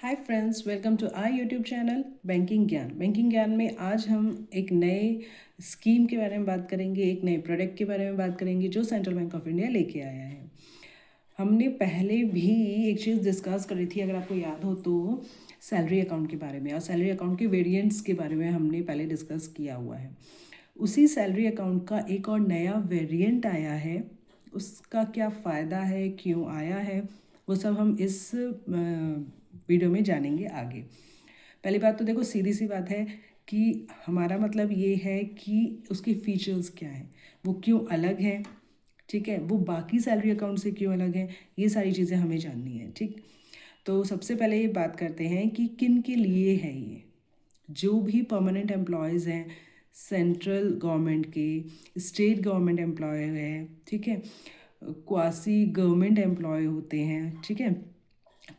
Hi friends, welcome to our YouTube channel banking Gyan में आज हम एक नए स्कीम के बारे में बात करेंगे, एक नए प्रोडक्ट के बारे में बात करेंगे जो सेंट्रल बैंक ऑफ इंडिया लेके आया है। हमने पहले भी एक चीज़ डिस्कस करी थी, अगर आपको याद हो तो, सैलरी अकाउंट के बारे में, और सैलरी अकाउंट के वेरिएंट्स के बारे में हमने पहले डिस्कस किया हुआ है। उसी सैलरी अकाउंट का एक और नया वेरिएंट आया है, उसका क्या फ़ायदा है, क्यों आया है, वो सब हम इस वीडियो में जानेंगे आगे। पहली बात तो देखो, सीधी सी बात है कि हमारा मतलब ये है कि उसके फीचर्स क्या हैं, वो क्यों अलग हैं, ठीक है, वो बाकी सैलरी अकाउंट से क्यों अलग हैं, ये सारी चीज़ें हमें जाननी है। ठीक, तो सबसे पहले ये बात करते हैं कि किन के लिए है ये। जो भी परमानेंट एम्प्लॉयज़ हैं सेंट्रल गवर्नमेंट के, स्टेट गवर्नमेंट एम्प्लॉय है, ठीक है, क्वासी गवर्नमेंट एम्प्लॉय होते हैं, ठीक है,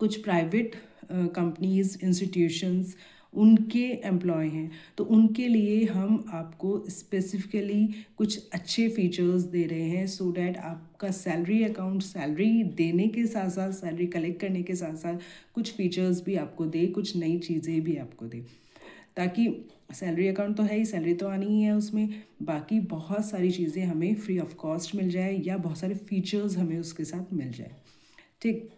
कुछ प्राइवेट कंपनीज इंस्टीट्यूशंस उनके एम्प्लॉय हैं, तो उनके लिए हम आपको स्पेसिफिकली कुछ अच्छे फीचर्स दे रहे हैं सो डैट आपका सैलरी अकाउंट सैलरी देने के साथ साथ, सैलरी कलेक्ट करने के साथ साथ कुछ फीचर्स भी आपको दे, कुछ नई चीज़ें भी आपको दे, ताकि सैलरी अकाउंट तो है ही, सैलरी तो आनी ही है उसमें, बाकी बहुत सारी चीज़ें हमें फ्री ऑफ कॉस्ट मिल जाए या बहुत सारे फीचर्स हमें उसके साथ मिल जाए। ठीक,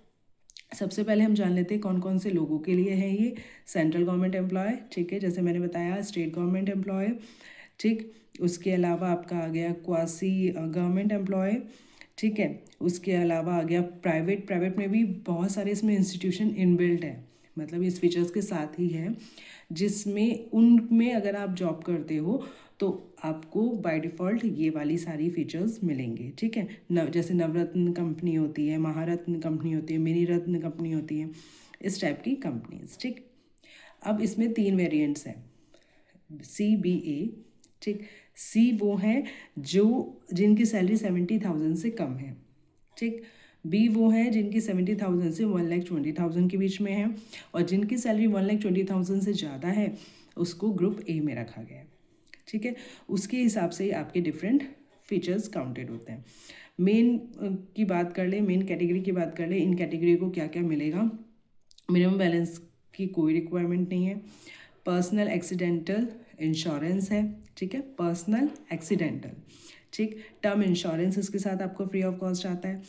सबसे पहले हम जान लेते हैं कौन कौन से लोगों के लिए है ये। सेंट्रल गवर्नमेंट एम्प्लॉय, ठीक है, जैसे मैंने बताया, स्टेट गवर्नमेंट एम्प्लॉय, ठीक, उसके अलावा आपका आ गया क्वासी गवर्नमेंट एम्प्लॉय, ठीक है, उसके अलावा आ गया प्राइवेट में भी बहुत सारे इसमें इंस्टीट्यूशन इनबिल्ट है, मतलब इस फीचर्स के साथ ही है, जिसमें उनमें अगर आप जॉब करते हो तो आपको बाय डिफ़ॉल्ट ये वाली सारी फीचर्स मिलेंगे। ठीक है, जैसे नवरत्न कंपनी होती है, महारत्न कंपनी होती है, मिनी रत्न कंपनी होती है, इस टाइप की कंपनीज। ठीक, अब इसमें 3 वेरिएंट्स हैं, CBA, ठीक, सी वो हैं जो जिनकी सैलरी 70,000 से कम है, ठीक, बी वो हैं जिनकी 70,000 से 1,20,000 के बीच में है, और जिनकी सैलरी 1,20,000 से ज़्यादा है उसको ग्रुप ए में रखा गया है। ठीक है, उसके हिसाब से आपके डिफरेंट फीचर्स काउंटेड होते हैं। मेन की बात कर ले, मेन कैटेगरी की बात कर ले, इन कैटेगरी को क्या क्या मिलेगा। मिनिमम बैलेंस की कोई रिक्वायरमेंट नहीं है, पर्सनल एक्सीडेंटल इंश्योरेंस है, ठीक है, पर्सनल एक्सीडेंटल, ठीक, टर्म इंश्योरेंस इसके साथ आपको फ्री ऑफ कॉस्ट आता है,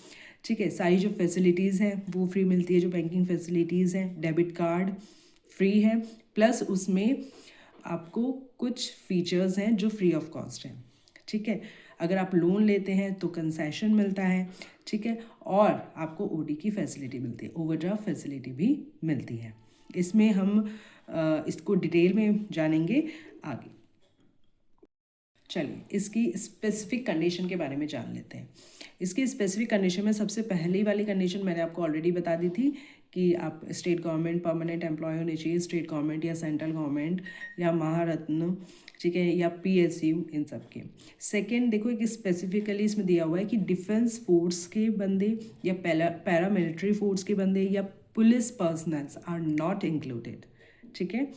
ठीक है, सारी जो फैसिलिटीज़ हैं वो फ्री मिलती है, जो बैंकिंग फैसिलिटीज़ हैं, डेबिट कार्ड फ्री है, प्लस उसमें आपको कुछ फीचर्स हैं जो फ्री ऑफ कॉस्ट हैं, ठीक है, अगर आप लोन लेते हैं तो कंसेशन मिलता है, ठीक है, और आपको ओडी की फैसिलिटी मिलती है, ओवरड्राफ्ट फैसिलिटी भी मिलती है। इसमें हम इसको डिटेल में जानेंगे आगे। चलिए इसकी स्पेसिफिक कंडीशन के बारे में जान लेते हैं। इसकी स्पेसिफिक कंडीशन में सबसे पहली वाली कंडीशन मैंने आपको ऑलरेडी बता दी थी कि आप स्टेट गवर्नमेंट परमानेंट एम्प्लॉय होने चाहिए, स्टेट गवर्नमेंट या सेंट्रल गवर्नमेंट या महारत्न, ठीक है, या PSU, इन सब के। सेकेंड देखो, एक स्पेसिफिकली इसमें दिया हुआ है कि डिफेंस फोर्स के बंदे या पैरा मिलिट्री फोर्स के बंदे या police personnels are not included, ठीक है,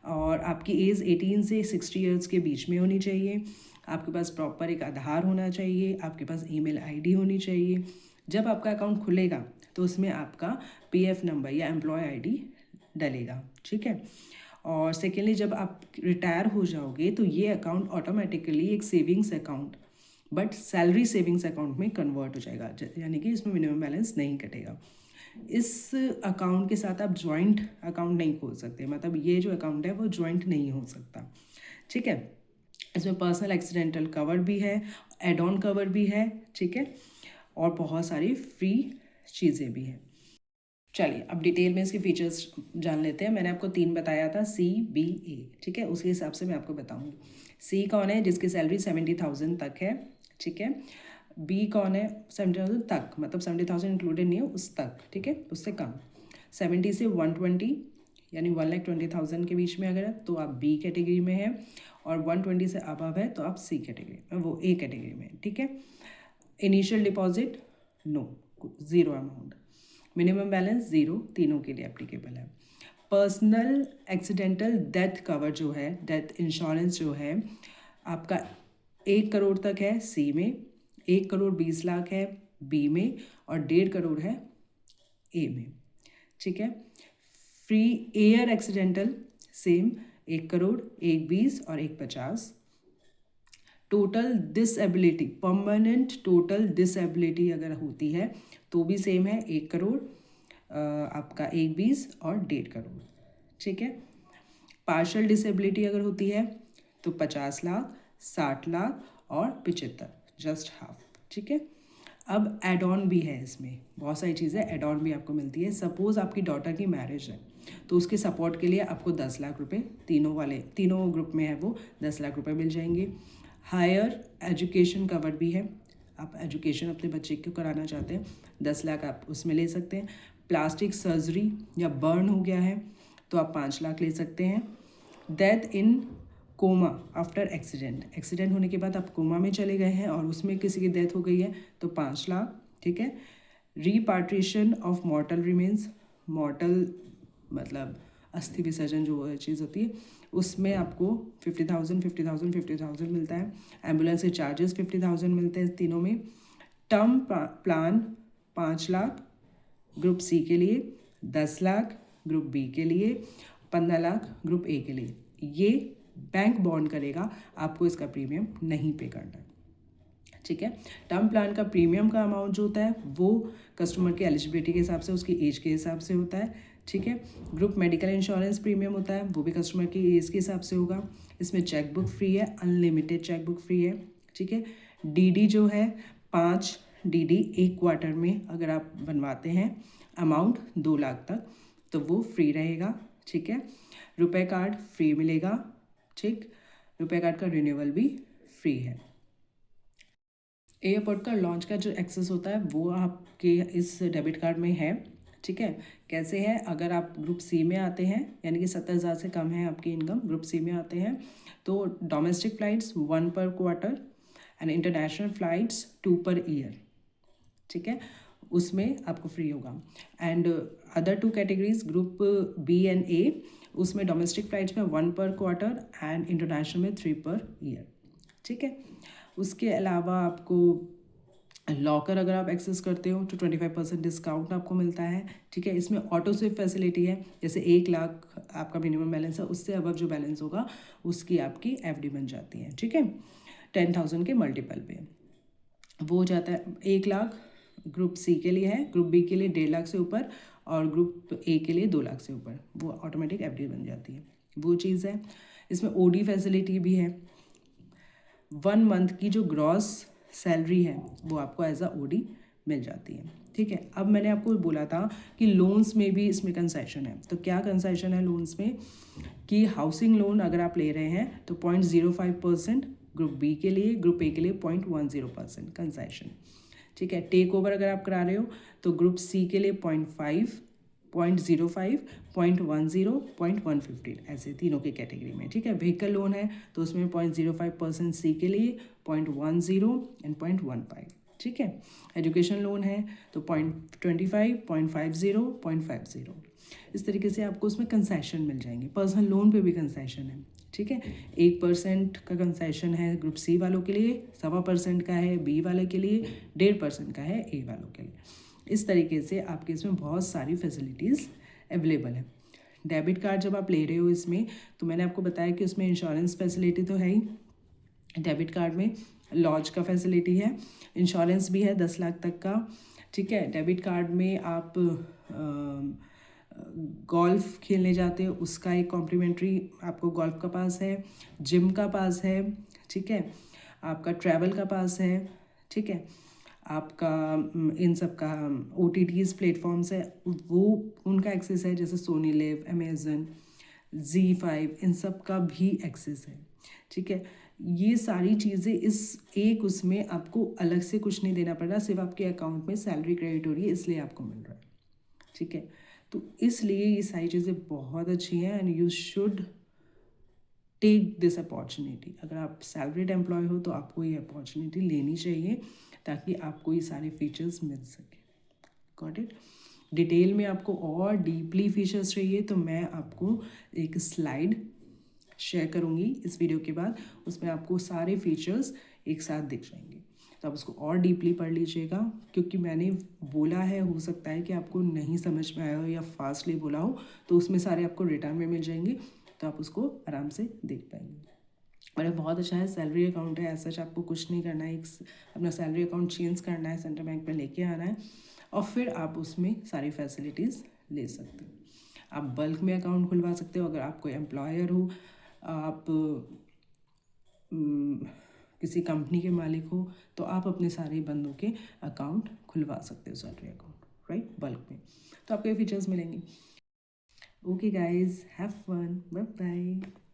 और आपकी एज 18 से 60 ईयर्स के बीच में होनी चाहिए, आपके पास प्रॉपर एक आधार होना चाहिए, आपके पास ईमेल आईडी होनी चाहिए, जब आपका अकाउंट खुलेगा तो उसमें आपका PF नंबर या एम्प्लॉय आईडी डलेगा, ठीक है, और सेकेंडली जब आप रिटायर हो जाओगे तो ये अकाउंट ऑटोमेटिकली एक savings account but salary savings account में कन्वर्ट हो जाएगा, यानी कि इसमें मिनिमम बैलेंस नहीं कटेगा। इस अकाउंट के साथ आप जॉइंट अकाउंट नहीं खोल सकते, मतलब ये जो अकाउंट है वो जॉइंट नहीं हो सकता, ठीक है। इसमें पर्सनल एक्सीडेंटल कवर भी है, एड ऑन कवर भी है, ठीक है, और बहुत सारी फ्री चीज़ें भी हैं। चलिए अब डिटेल में इसके फीचर्स जान लेते हैं। मैंने आपको 3 बताया था, CBA, ठीक है, उसके हिसाब से मैं आपको बताऊंगी। सी कौन है, जिसकी सैलरी 70,000 तक है, ठीक है। बी कौन है, 70,000 तक, मतलब 70,000 इंक्लूडेड नहीं है, उस तक, ठीक है, उससे कम। 70 से 120 यानी 1,20,000 के बीच में अगर है तो आप बी कैटेगरी में है, और 120 से अबव है तो आप सी कैटेगरी में, वो ए कैटेगरी में, ठीक है। Initial deposit no, zero amount, minimum balance zero, तीनों के लिए एप्लीकेबल है। पर्सनल एक्सीडेंटल डेथ कवर जो है, डेथ इंश्योरेंस जो है आपका 1 करोड़ तक है सी में, 1,20,00,000 है बी में, और 1.5 करोड़ है ए में, ठीक है। Free air accidental same 1 crore, 1 20 और 1 50। Total disability, permanent total disability अगर होती है तो भी सेम है 1 करोड़, आपका 1 20 और 1.5 करोड़। ठीक है। पार्शल डिसेबिलिटी अगर होती है तो 50 लाख, 60 लाख और 75, जस्ट हाफ। ठीक है। अब एड ऑन भी है, इसमें बहुत सारी चीज़ें एड ऑन भी आपको मिलती है। सपोज़ आपकी डॉटर की मैरिज है तो उसके सपोर्ट के लिए आपको 10 लाख रुपए, तीनों ग्रुप में है वो 10 लाख रुपए मिल जाएंगे। हायर एजुकेशन कवर भी है, आप एजुकेशन अपने बच्चे को कराना चाहते हैं 10 लाख आप उसमें ले सकते हैं। प्लास्टिक सर्जरी या बर्न हो गया है तो आप 5 लाख ले सकते हैं। Death in coma after accident होने के बाद आप कोमा में चले गए हैं और उसमें किसी की डेथ हो गई है तो 5 लाख। ठीक है। रीपार्टीशन ऑफ मॉर्टल रिमेन्स, मॉर्टल मतलब अस्थि विसर्जन जो चीज़ होती है उसमें आपको 50,000 50,000 50,000 मिलता है। एम्बुलेंस के चार्जेस 50,000 मिलते हैं तीनों में। Term plan 5 lakh group C के लिए, 10 लाख ग्रुप बी के लिए, 15 लाख ग्रुप ए के लिए। ये बैंक बॉन्ड करेगा, आपको इसका प्रीमियम नहीं पे करना है। ठीक है। टर्म प्लान का प्रीमियम का अमाउंट जो होता है वो कस्टमर की एलिजिबिलिटी के हिसाब से, उसकी एज के हिसाब से होता है। ठीक है। ग्रुप मेडिकल इंश्योरेंस प्रीमियम होता है वो भी कस्टमर की एज के हिसाब से होगा। इसमें चेकबुक फ्री है, अनलिमिटेड चेकबुक फ्री है। ठीक है। डीडी जो है 5 डीडी 1 क्वार्टर में अगर आप बनवाते हैं अमाउंट 2 लाख तक तो वो फ्री रहेगा। ठीक है। रुपए कार्ड फ्री मिलेगा। ठीक। रुपए कार्ड का रिन्यूअल भी फ्री है। एयरपोर्ट का लॉन्च का जो एक्सेस होता है वो आपके इस डेबिट कार्ड में है। ठीक है। कैसे है, अगर आप ग्रुप सी में आते हैं यानी कि 70,000 से कम है आपकी इनकम, ग्रुप सी में आते हैं तो डोमेस्टिक फ़्लाइट्स 1 पर quarter and international flights 2 per year. ठीक है। उसमें आपको फ्री होगा। And other 2 categories group B and A, उसमें डोमेस्टिक फ़्लाइट्स में 1 पर क्वार्टर एंड इंटरनेशनल में 3 पर ईयर। ठीक है। उसके अलावा आपको लॉकर अगर आप एक्सेस करते हो तो 25% डिस्काउंट आपको मिलता है। ठीक है। इसमें ऑटो स्विप फैसिलिटी है, जैसे 1 लाख आपका मिनिमम बैलेंस है, उससे अबव जो बैलेंस होगा उसकी आपकी एफडी बन जाती है। ठीक है। 10,000 के मल्टीपल पे वो हो जाता है। 1 लाख ग्रुप सी के लिए है, ग्रुप बी के लिए 1.5 लाख से ऊपर और ग्रुप ए के लिए 2 लाख से ऊपर वो ऑटोमेटिक एफडी बन जाती है, वो चीज़ है। इसमें ओडी फैसिलिटी भी है। 1 मंथ की जो ग्रॉस सैलरी है वो आपको एज अ ओडी मिल जाती है। ठीक है। अब मैंने आपको बोला था कि लोन्स में भी इसमें कंसेशन है, तो क्या कंसेशन है लोन्स में कि हाउसिंग लोन अगर आप ले रहे हैं तो 0.05% ग्रुप बी के लिए, ग्रुप ए के लिए 0.10% कंसेशन। ठीक है। टेक ओवर अगर आप करा रहे हो तो ग्रुप सी के लिए 0.5, 0.05, 0.10, 0.115 ऐसे तीनों की कैटेगरी में। ठीक है। व्हीकल लोन है तो उसमें 0.05% सी के लिए, 0.10 एंड 0.15। ठीक है। एजुकेशन लोन है तो 0.25, 0.50, 0.50 इस तरीके से आपको उसमें कंसेशन मिल जाएंगे। पर्सनल लोन पे भी कंसेशन है। ठीक है। 1% का कंसेशन है ग्रुप सी वालों के लिए, 1.25% का है बी वाले के लिए, 1.5% का है ए वालों के लिए। इस तरीके से आपके इसमें बहुत सारी फैसिलिटीज़ अवेलेबल है। डेबिट कार्ड जब आप ले रहे हो इसमें तो मैंने आपको बताया कि उसमें इंश्योरेंस फैसिलिटी तो है ही, डेबिट कार्ड में लॉन्च का फैसिलिटी है, इंश्योरेंस भी है 10 लाख तक का। ठीक है। डेबिट कार्ड में आप गोल्फ खेलने जाते हो उसका एक कॉम्प्लीमेंट्री आपको गोल्फ का पास है, जिम का पास है। ठीक है। आपका ट्रैवल का पास है। ठीक है। आपका इन सब का OTTs प्लेटफॉर्म्स है वो उनका एक्सेस है, जैसे सोनी लिव, अमेजन, ZEE5 इन सब का भी एक्सेस है। ठीक है। ये सारी चीज़ें इस एक उसमें आपको अलग से कुछ नहीं देना पड़ रहा, सिर्फ आपके अकाउंट में सैलरी क्रेडिट हो रही है इसलिए आपको मिल रहा है। ठीक है। तो इसलिए ये सारी चीज़ें बहुत अच्छी हैं and you should take this opportunity. अगर आप सैलरीड एम्प्लॉय हो तो आपको ये अपॉर्चुनिटी लेनी चाहिए ताकि आपको ये सारे फीचर्स मिल सके। Got it. डिटेल में आपको और डीपली फीचर्स चाहिए तो मैं आपको एक स्लाइड शेयर करूँगी इस वीडियो के बाद, उसमें आपको सारे फीचर्स एक साथ दिख जाएंगे। तो आप उसको और डीपली पढ़ लीजिएगा, क्योंकि मैंने बोला है, हो सकता है कि आपको नहीं समझ में आया हो या फास्टली बोला हो, तो उसमें सारे आपको रिटर्न में मिल जाएंगे, तो आप उसको आराम से देख पाएंगे। और ये बहुत अच्छा है, सैलरी अकाउंट है, ऐसा आपको कुछ नहीं करना है, एक अपना सैलरी अकाउंट चेंज करना है, सेंट्रल बैंक में लेके आना है, और फिर आप उसमें सारी फैसिलिटीज़ ले सकते हो। आप बल्क में अकाउंट खुलवा सकते हो, अगर आप कोई एम्प्लॉयर हो, आप किसी कंपनी के मालिक हो, तो आप अपने सारे बंदों के अकाउंट खुलवा सकते हो, सैलरी अकाउंट, राइट, बल्क में। तो आपको ये फीचर्स मिलेंगे। Okay guys, have fun, bye bye.